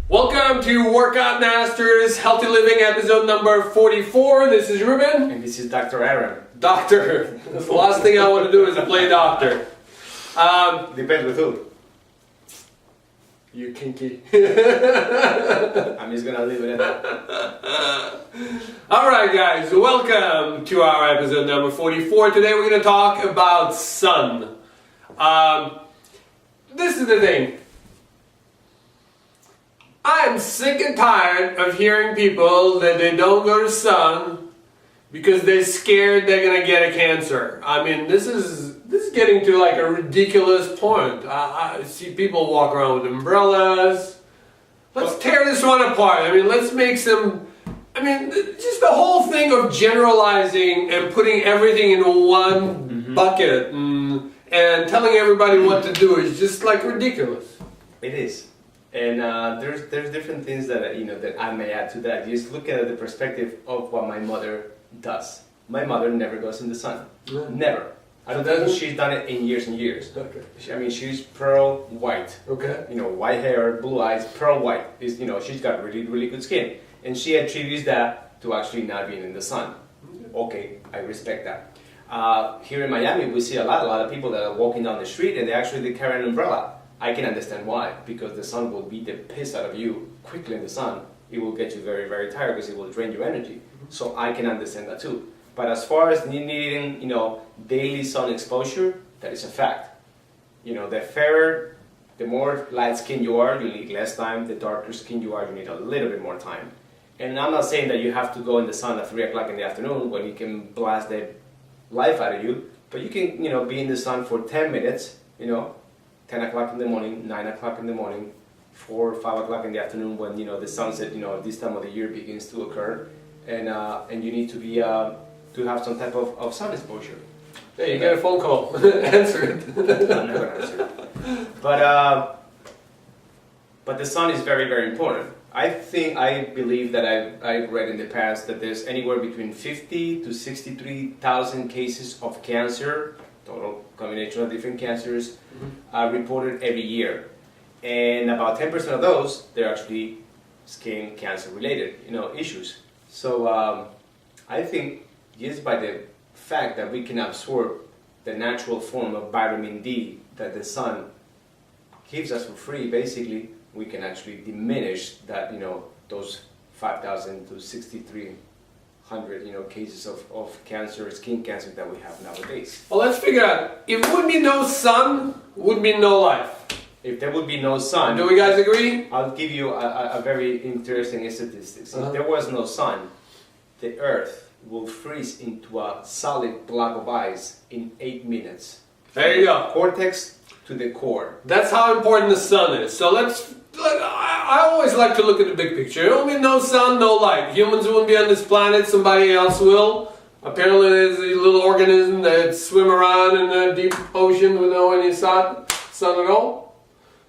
Welcome to Workout Masters Healthy Living episode number 44. This is Ruben. And this is Dr. Aram. Doctor. The last thing I want to do is to play doctor. Depends with who. You kinky. I'm just gonna leave it at that. Alright guys, welcome to our episode number 44. Today we're going to talk about sun. This is the thing. I'm sick and tired of hearing people that they don't go to sun because they're scared they're gonna get a cancer. I mean, this is getting to like a ridiculous point. I see people walk around with umbrellas. Let's tear this one apart. I mean, let's make some. I mean, just the whole thing of generalizing and putting everything in one bucket and telling everybody what to do is just like ridiculous. It is. And there's different things that that I may add to that. Just look at the perspective of what my mother does. My mother never goes in the sun. Yeah. Never. I don't think she's done it in years and years. Okay. I mean, she's pearl white. Okay. White hair, blue eyes, pearl white. Is she's got really, really good skin. And she attributes that to actually not being in the sun. Okay, I respect that. Here in Miami, we see a lot of people that are walking down the street and they carry an umbrella. I can understand why, because the sun will beat the piss out of you quickly in the sun. It will get you very, very tired because it will drain your energy. So I can understand that too. But as far as needing, daily sun exposure, that is a fact. The fairer, the more light skin you are, you need less time. The darker skin you are, you need a little bit more time. And I'm not saying that you have to go in the sun at 3 o'clock in the afternoon when you can blast the life out of you. But you can, be in the sun for 10 minutes, 10 o'clock in the morning, 9 o'clock in the morning, 4 or 5 o'clock in the afternoon when the sunset, this time of the year begins to occur, and you need to be to have some type of sun exposure. Hey, you get a phone call. Answer it. I'm not gonna answer it. But the sun is very, very important. I believe that I've read in the past that there's anywhere between 50 to 63,000 cases of cancer, total combination of different cancers, reported every year. And about 10% of those, they're actually skin cancer related, issues. So I think just by the fact that we can absorb the natural form of vitamin D that the sun gives us for free, basically, we can actually diminish that, those 5,000 to 6,300, cases of cancer, skin cancer that we have nowadays. Well, let's figure out. If there would be no sun, would be no life. If there would be no sun... Do we guys agree? I'll give you a very interesting statistics. If there was no sun, the Earth will freeze into a solid block of ice in 8 minutes. There you go. Cortex to the core. That's how important the sun is. So I always like to look at the big picture. There will be no sun, no light. Humans won't be on this planet, somebody else will. Apparently there's a little organism that swim around in the deep ocean without any sun at all.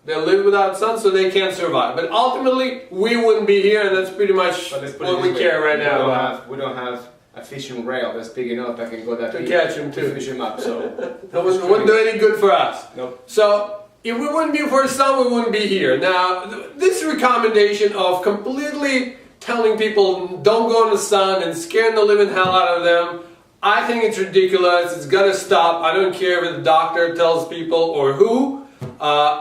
They live without sun, so they can't survive. But ultimately, we wouldn't be here, and that's pretty much what we care right now about. We don't have a fishing rail that's big enough that can go that to deep catch them too. To fish them up, so that wouldn't do any good for us. Nope. So if we wouldn't be for the sun, we wouldn't be here. Now, this recommendation of completely telling people don't go in the sun and scaring the living hell out of them, I think it's ridiculous. It's got to stop. I don't care if the doctor tells people or who.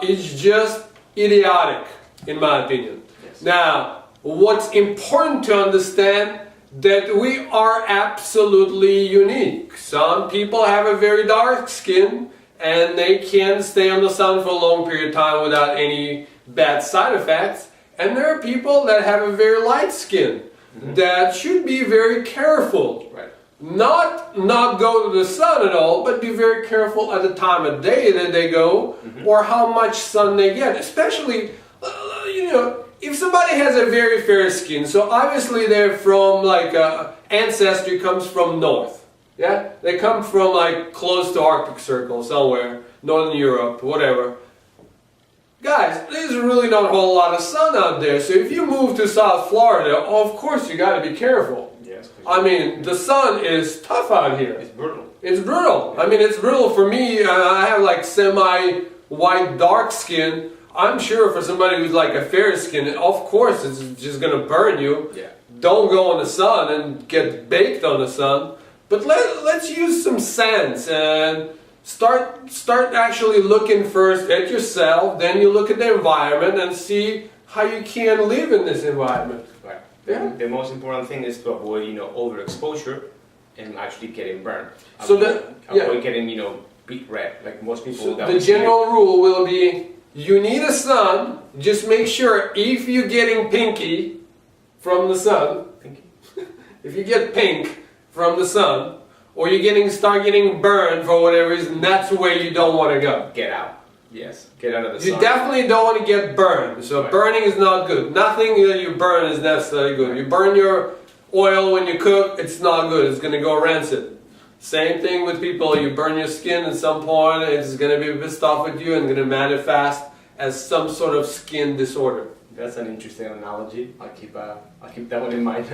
It's just idiotic, in my opinion. Yes. Now, what's important to understand that we are absolutely unique. Some people have a very dark skin and they can stay on the sun for a long period of time without any bad side effects. And there are people that have a very light skin that should be very careful. Right. Not go to the sun at all, but be very careful at the time of day that they go or how much sun they get. Especially, if somebody has a very fair skin, so obviously they're from ancestry comes from north. Yeah? They come from close to Arctic Circle somewhere, Northern Europe, whatever. Guys, there's really not a whole lot of sun out there, so if you move to South Florida, of course you got to be careful. Yes. I mean, the sun is tough out here. It's brutal. It's brutal. I mean, it's brutal for me. I have semi-white dark skin. I'm sure for somebody who's like a fair skin, of course it's just going to burn you. Yeah. Don't go in the sun and get baked on the sun. But let's use some sense and start actually looking first at yourself, then you look at the environment and see how you can live in this environment. Right. Yeah. The most important thing is to avoid, overexposure and actually getting burned. So avoid getting, beet red, like most people. So the general rule will be, you need a sun, just make sure if you're getting pinky from the sun, if you get pink from the sun, or you start getting burned for whatever reason, that's where you don't want to go. Get out. Yes, get out of the sun. You definitely don't want to get burned. So right. Burning is not good. Nothing that you burn is necessarily good. You burn your oil when you cook, it's not good. It's going to go rancid. Same thing with people. You burn your skin at some point, it's going to be pissed off with you and going to manifest as some sort of skin disorder. That's an interesting analogy. I'll keep that one in mind.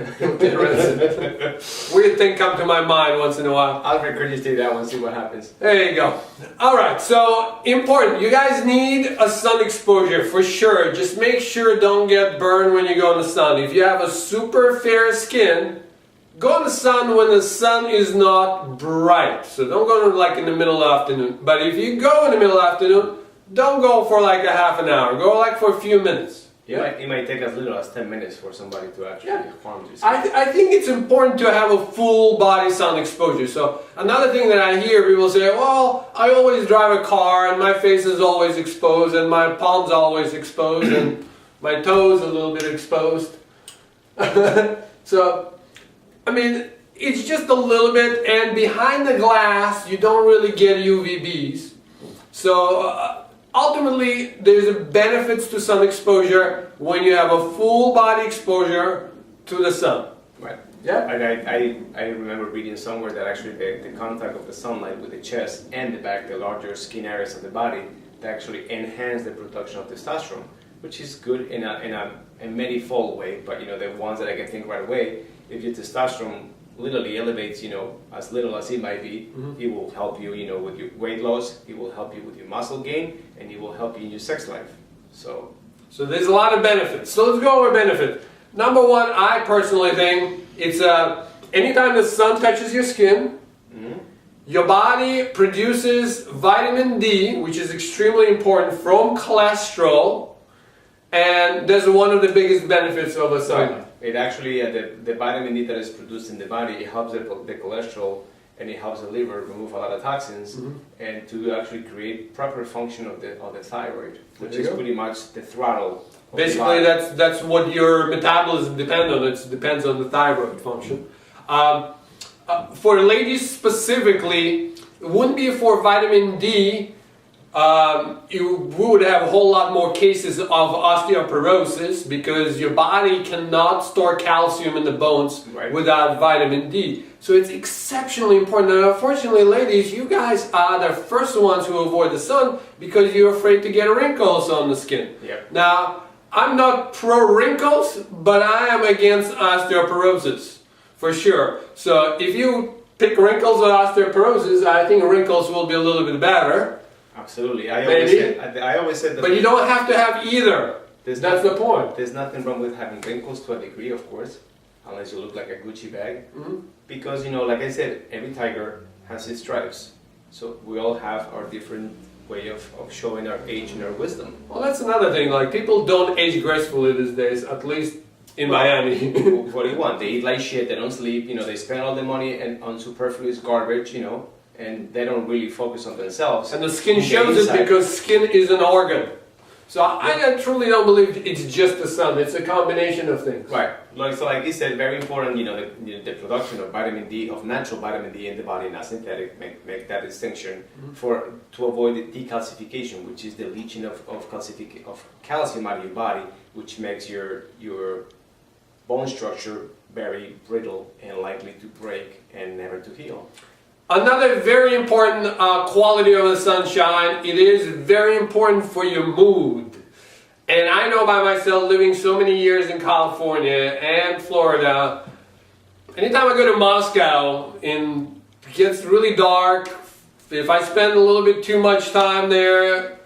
Weird thing come to my mind once in a while. I'll regurgitate that one, see what happens. There you go. Alright, so important. You guys need a sun exposure for sure. Just make sure don't get burned when you go in the sun. If you have a super fair skin, go in the sun when the sun is not bright. So don't go like in the middle of the afternoon. But if you go in the middle of the afternoon, don't go for like a half an hour. Go like for a few minutes. Yeah, it might take as little as 10 minutes for somebody to actually harm you. I think it's important to have a full body sun exposure. So another thing that I hear people say, well, I always drive a car and my face is always exposed and my palms are always exposed and my toes a little bit exposed. So, I mean, it's just a little bit, and behind the glass you don't really get UVBs. So ultimately, there's benefits to sun exposure when you have a full body exposure to the sun. Right. Yeah. I remember reading somewhere that actually the contact of the sunlight with the chest and the back, the larger skin areas of the body, that actually enhance the production of testosterone, which is good in a many-fold way. But the ones that I can think right away, if your testosterone literally elevates, as little as it might be, it will help you, with your weight loss, it will help you with your muscle gain, and it will help you in your sex life. So there's a lot of benefits. So let's go over benefits. Number one, I personally think it's anytime the sun touches your skin, your body produces vitamin D, which is extremely important, from cholesterol, and that's one of the biggest benefits of the sun. It actually, the vitamin D that is produced in the body, it helps the cholesterol, and it helps the liver remove a lot of toxins, and to actually create proper function of the thyroid, which is pretty much the throttle. Basically, that's what your metabolism depends on. It depends on the thyroid function. For ladies specifically, it wouldn't be for vitamin D. We would have a whole lot more cases of osteoporosis because your body cannot store calcium in the bones without vitamin D. So it's exceptionally important. And unfortunately, ladies, you guys are the first ones who avoid the sun because you're afraid to get wrinkles on the skin. Yep. Now, I'm not pro wrinkles, but I am against osteoporosis for sure. So if you pick wrinkles or osteoporosis, I think wrinkles will be a little bit better. Absolutely. I always said that. But you don't have to have either. That's the point. There's nothing wrong with having wrinkles to a degree, of course, unless you look like a Gucci bag. Because, like I said, every tiger has its stripes. So we all have our different way of showing our age and our wisdom. Well, that's another thing. Like, people don't age gracefully these days, at least in Miami. What do you want? They eat like shit, they don't sleep, they spend all the money on superfluous garbage, and they don't really focus on themselves. And the skin shows it because skin is an organ. So I truly don't believe it's just the sun. It's a combination of things. Right. So like you said, very important, the production of vitamin D, of natural vitamin D in the body, not synthetic, make that distinction to avoid the decalcification, which is the leaching of calcium out of your body, which makes your bone structure very brittle and likely to break and never to heal. Another very important quality of the sunshine, it is very important for your mood. And I know by myself, living so many years in California and Florida, anytime I go to Moscow and it gets really dark, if I spend a little bit too much time there,